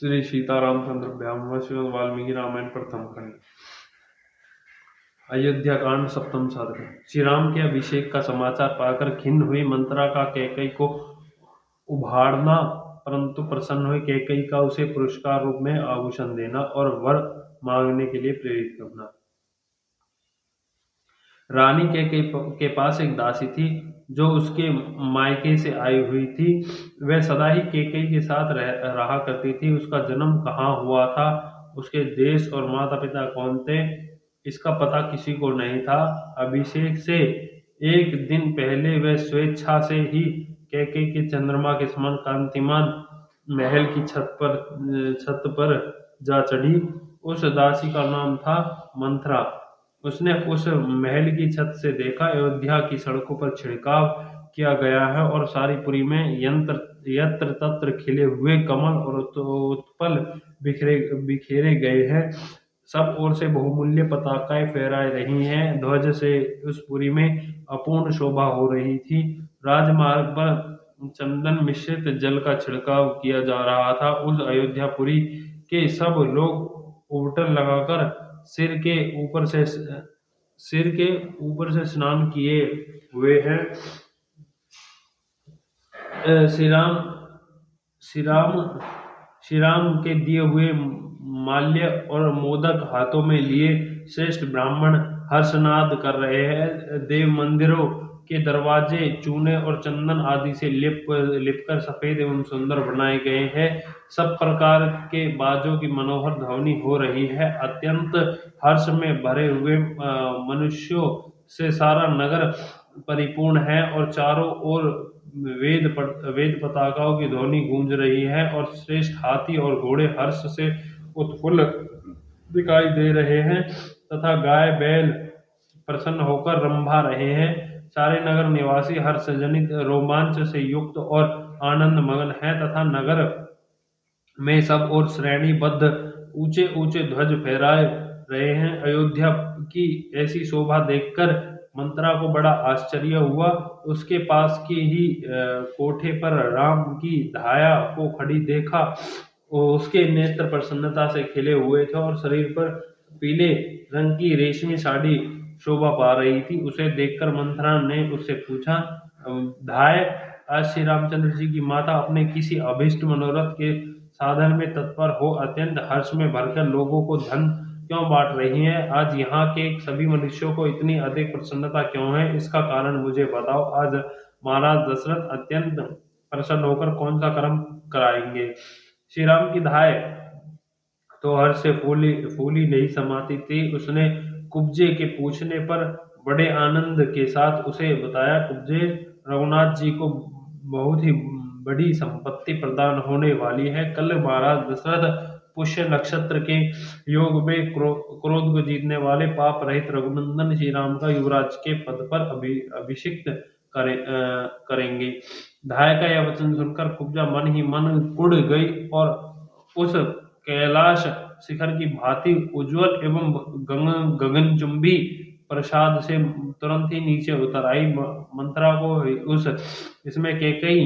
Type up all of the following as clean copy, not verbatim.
श्री सीतारामचंद्र श्रीमद् वाल्मीकि रामायण प्रथम खंड। अयोध्या कांड सप्तम सर्ग। श्री राम के अभिषेक का समाचार पाकर खिन्न हुई मंत्रा का कैकई को उभारना, परंतु प्रसन्न हुई कैकई का उसे पुरस्कार रूप में आभूषण देना और वर मांगने के लिए प्रेरित करना। रानी कैकई के पास एक दासी थी जो उसके मायके से आई हुई थी। वह सदा ही कैकई के साथ रहा करती थी। उसका जन्म कहाँ हुआ था, उसके देश और माता पिता कौन थे, इसका पता किसी को नहीं था। अभिषेक से एक दिन पहले वह स्वेच्छा से ही कैकई के चंद्रमा के समान कांतिमान महल की छत पर जा चढ़ी। उस दासी का नाम था मंथरा। उसने उस महल की छत से देखा, अयोध्या की सड़कों पर छिड़काव किया गया है और सारी पुरी में यत्र तत्र खिले हुए कमल और उत्पल बिखेरे गए हैं। सब ओर से बहुमूल्य पताकाएं फहराई रही हैं। ध्वज से उस पुरी में अपूर्ण शोभा हो रही थी। राजमार्ग पर चंदन मिश्रित जल का छिड़काव किया जा रहा था। उस अयोध्यापुरी के सब लोग उबटन लगाकर सिर के ऊपर से स्नान किए हुए हैं। श्री राम के दिए हुए माल्य और मोदक हाथों में लिए श्रेष्ठ ब्राह्मण हर्षनाद कर रहे हैं। देव मंदिरों के दरवाजे चूने और चंदन आदि से लिपकर सफेद एवं सुंदर बनाए गए हैं। सब प्रकार के बाजों की मनोहर ध्वनि हो रही है। अत्यंत हर्ष में भरे हुए मनुष्यों से सारा नगर परिपूर्ण है और चारों ओर वेद पताकाओं की ध्वनि गूंज रही है और श्रेष्ठ हाथी और घोड़े हर्ष से उत्फुल्ल दिखाई दे रहे हैं तथा गाय बैल प्रसन्न होकर रंभा रहे हैं। सारे नगर निवासी हर्ष जनित रोमांच से युक्त और आनंद मगन है तथा नगर में सब और श्रेणीबद्ध ऊंचे ऊंचे ध्वज फहराए रहे हैं। अयोध्या की ऐसी शोभा देखकर मंत्रा को बड़ा आश्चर्य हुआ। उसके पास की ही कोठे पर राम की धाया को खड़ी देखा। उसके नेत्र प्रसन्नता से खिले हुए थे और शरीर पर पीले रंग की रेशमी साड़ी शोभा पा रही थी। उसे देखकर मंत्रा ने उससे पूछा, धाय, आज श्री रामचंद्र जी की माता अपने किसी अभिष्ट मनोरथ के साधन में तत्पर हो अत्यंत हर्ष में भरकर लोगों को धन क्यों बांट रही हैं? आज यहाँ के सभी मनुष्यों को इतनी अधिक प्रसन्नता क्यों है? इसका कारण मुझे बताओ। आज महाराज दशरथ अत्यंत प्रसन्न होकर कौन सा कर्म कराएंगे? श्री राम की धाय तो हर्ष से फूली नहीं समाती थी। उसने कुब्जे के पूछने पर बड़े आनंद के साथ उसे बताया, कुब्जे, रघुनाथ जी को बहुत ही बड़ी संपत्ति प्रदान होने वाली है। कल महाराज दशरथ पुष्य नक्षत्र के योग में क्रोध को जीतने वाले पाप रहित रघुनंदन श्री राम का युवराज के पद पर अभिषिक्त करेंगे। धाय का यह वचन सुनकर कुब्जा मन ही मन कुढ़ गई और उस कैलाश शिखर की भांति उज्जवल एवं गगनचुंबी प्रसाद से तुरंत ही नीचे उतर आई। मंत्रा को इसमें कैकई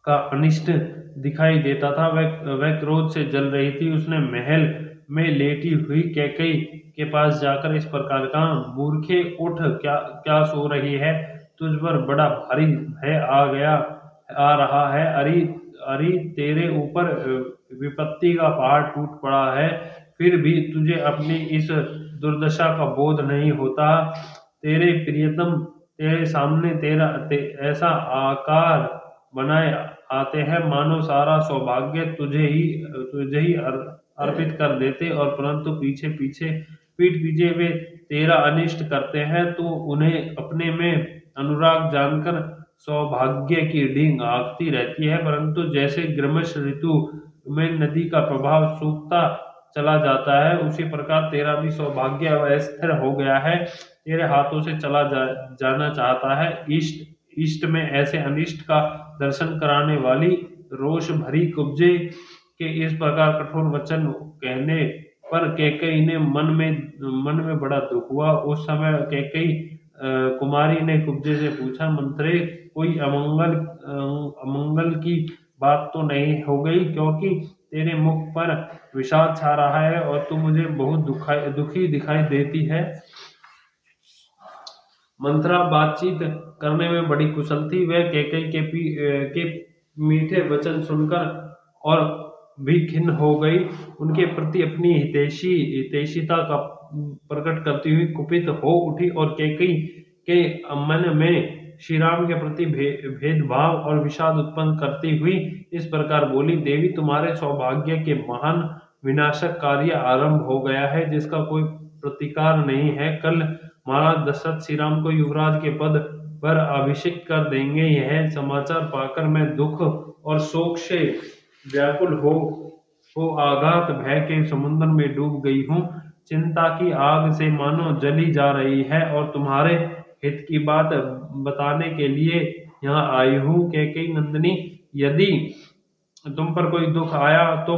का अनिष्ट दिखाई देता था। वह क्रोध से जल रही थी। उसने महल में लेटी हुई कैकई के पास जाकर इस प्रकार कहा, मूर्खे, उठ, क्या सो रही है? तुझ पर बड़ा भारी भय आ रहा है। अरे तेरे ऊपर विपत्ति का पहाड़ टूट पड़ा है, फिर भी तुझे अपनी इस दुर्दशा का बोध नहीं होता। तेरे प्रियतम तेरे सामने ऐसा आकार बनाए आते हैं मानो सारा सौभाग्य तुझे ही अर्पित कर देते, और परंतु पीठ पीछे वे तेरा अनिष्ट करते हैं। तो उन्हें अपने में अनुराग जानकर सौभाग्य की डींग हाँकती रहती है, परंतु जैसे ग्रीष्म ऋतु में नदी का प्रभाव सूखता चला जाता है, उसी प्रकार तेरा भी सौभाग्य अस्थिर हो गया है, तेरे हाथों से चला जाना चाहता है। इष्ट में ऐसे अनिष्ट का दर्शन कराने वाली रोष भरी कुब्जे के इस प्रकार कठोर वचन कहने पर कैकई ने मन में बड़ा दुख हुआ। उस समय कैकई कुमारी ने कुब्जे से पूछा, मंत्रे, कोई अमंगल की बात तो नहीं हो गई? क्योंकि तेरे मुख पर विषाद छा रहा है और तू मुझे बहुत दुखी दिखाई देती है। मंत्रा बातचीत करने में बड़ी कुशल थी। वह कैकई के मीठे वचन सुनकर और भी खिन्न हो गई। उनके प्रति अपनी हितैषिता का प्रकट करती हुई कुपित हो उठी और कैकई के मन में श्री राम के प्रति भेदभाव और विषाद उत्पन्न करती हुई इस प्रकार बोली, देवी, तुम्हारे सौभाग्य के महान विनाशक कार्य आरंभ हो गया है, जिसका कोई प्रतिकार नहीं है। कल महाराज दशरथ श्री राम को युवराज के पद पर अभिषिक्त कर देंगे। यह समाचार पाकर मैं दुख और शोक से व्याकुल हो आघात भय के समुद्र में डूब गई हूँ। चिंता की आग से मानो जली जा रही है और तुम्हारे हित की बात बताने के लिए यहाँ आई हूँ। कैकेयी नंदिनी, यदि तुम पर कोई दुख आया तो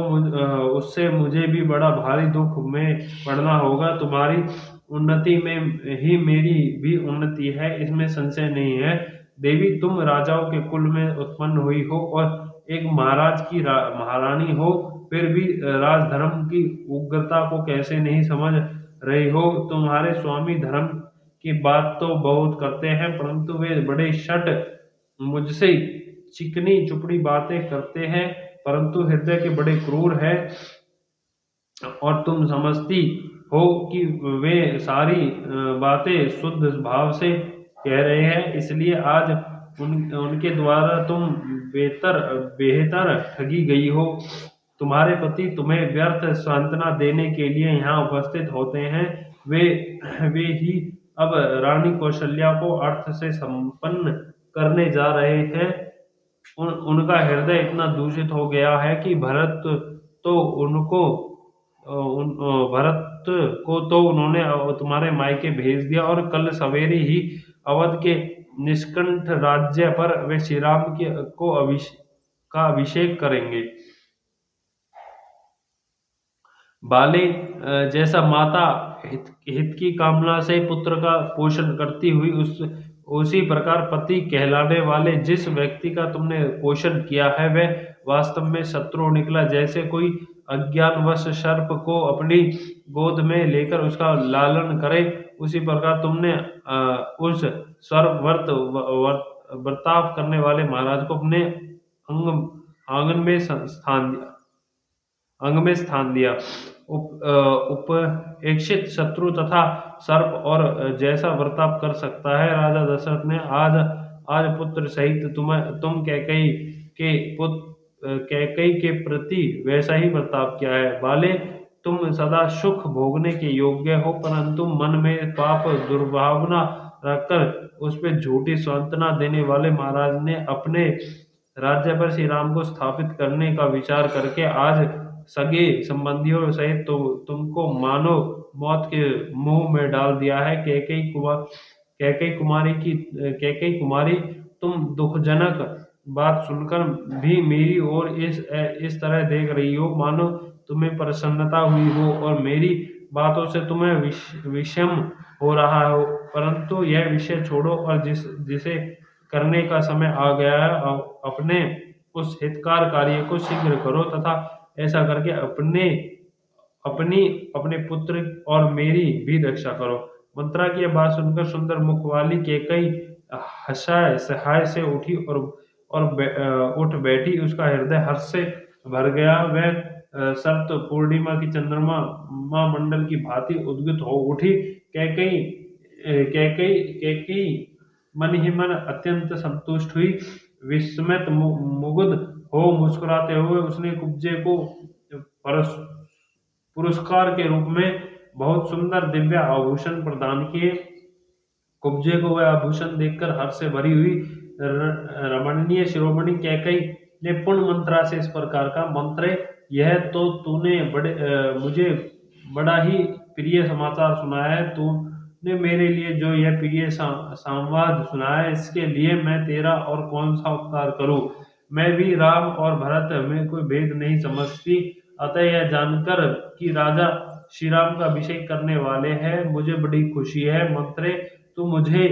उससे मुझे भी बड़ा भारी दुख में पड़ना होगा। तुम्हारी उन्नति में ही मेरी भी उन्नति है, इसमें संशय नहीं है। देवी, तुम राजाओं के कुल में उत्पन्न हुई हो और एक महाराज की महारानी हो, फिर भी राजधर्म की उग्रता को कैसे नहीं समझ रही हो। तुम्हारे स्वामी धर्म की बात तो बहुत करते हैं, परंतु वे बड़े शठ मुझसे चिकनी चुपड़ी बातें करते हैं, परंतु हृदय के बड़े क्रूर हैं। और तुम समझती हो कि वे सारी बातें शुद्ध भाव से कह रहे हैं, इसलिए आज उनके द्वारा तुम बेहतर ठगी गई हो। तुम्हारे पति तुम्हें व्यर्थ सांत्वना देने के लिए यहाँ उपस्थित होते हैं। वे ही अब रानी कौशल्या को अर्थ से संपन्न करने जा रहे हैं। उनका हृदय इतना दूषित हो गया है कि भरत को तो उन्होंने तुम्हारे मायके भेज दिया और कल सवेरे ही अवध के निष्कंठ राज्य पर वे श्री राम का अभिषेक करेंगे। बाले, जैसा माता हित की कामना से पुत्र का पोषण करती हुई उसी प्रकार पति कहलाने वाले जिस व्यक्ति का तुमने पोषण किया है, वह वास्तव में शत्रु निकला। जैसे कोई अज्ञानवश सर्प को अपनी गोद में लेकर उसका लालन करे, उसी प्रकार तुमने उस सर्वव्रत बर्ताव करने वाले महाराज को अपने अंग में स्थान दिया। उपेक्षित शत्रु तथा सर्प और जैसा बर्ताव कर सकता है। राजा दशरथ ने आज पुत्र सहित तुम कैकई के प्रति वैसा ही बर्ताव किया है। बाले, तुम सदा सुख भोगने के योग्य हो, परंतु मन में पाप दुर्भावना रखकर उस पर झूठी सांत्वना देने वाले महाराज ने अपने राज्य पर श्री राम को स्थापित करने का विचार करके आज सगे संबंधियों सहित तुमको मानो मौत के मुंह में डाल दिया है। कैकई कुमारी, तुम दुखजनक बात सुनकर भी मेरी ओर इस तरह देख रही हो मानो तुम्हें प्रसन्नता हुई हो और मेरी बातों से तुम्हें विषम हो रहा हो, परंतु यह विषय छोड़ो और जिसे करने का समय आ गया है, अपने उस हितकार कार्य को शीघ्र करो तथा ऐसा करके अपने पुत्र और मेरी भी रक्षा करो। मंत्रा की बात सुनकर सुंदर मुख वाली कैकई सहाय से उठी और उठ बैठी। उसका हृदय हर्ष से भर गया। वह शरत पूर्णिमा की चंद्रमा मंडल की भांति उद्गत हो उठी। कैकई मन ही मन अत्यंत संतुष्ट हुई। विस्मित मुग्ध हो मुस्कुराते हुए उसने कुब्जे को पुरस्कार के रूप में बहुत सुंदर दिव्य आभूषण प्रदान किए। कुब्जे को वह आभूषण देखकर हर्ष से भरी हुई रमणीय शिरोमणि कैकई ने पुण्य मंत्रा से इस प्रकार का, मंत्रे, यह तो तूने मुझे बड़ा ही प्रिय समाचार सुनाया है। तूने मेरे लिए जो यह प्रिय संवाद सुनाया है, इसके लिए मैं तेरा और कौन सा उपकार करूं। मैं भी राम और भरत में कोई भेद नहीं समझती, अतः यह जानकर कि राजा श्री राम का अभिषेक करने वाले हैं मुझे बड़ी खुशी है। मंत्रे, तू मुझे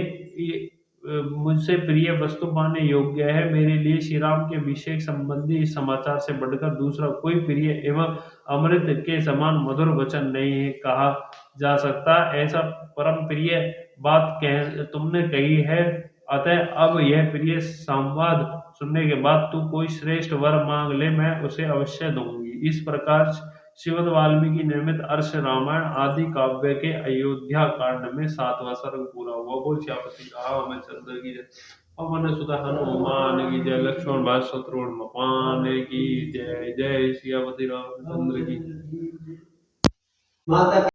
मुझसे प्रिय वस्तु पाने योग्य है। मेरे लिए श्री राम के अभिषेक संबंधी इस समाचार से बढ़कर दूसरा कोई प्रिय एवं अमृत के समान मधुर वचन नहीं कहा जा सकता। ऐसा परम प्रिय बात कह तुमने कही है। अतः अब यह प्रिय संवाद सुनने के बाद तू कोई श्रेष्ठ वर मांग ले, मैं उसे अवश्य दूंगी। इस प्रकार श्रीमद् वाल्मीकि निर्मित अर्ष रामायण आदि काव्य के अयोध्या कांड में 7वां सर्ग पूरा हुआ। बोल सियापति रामचंद्र की जय। पवन सुत हनुमान की जय। लक्ष्मण भाई शत्रुघ्न पान की जय। जय सियापति रामचंद्र की।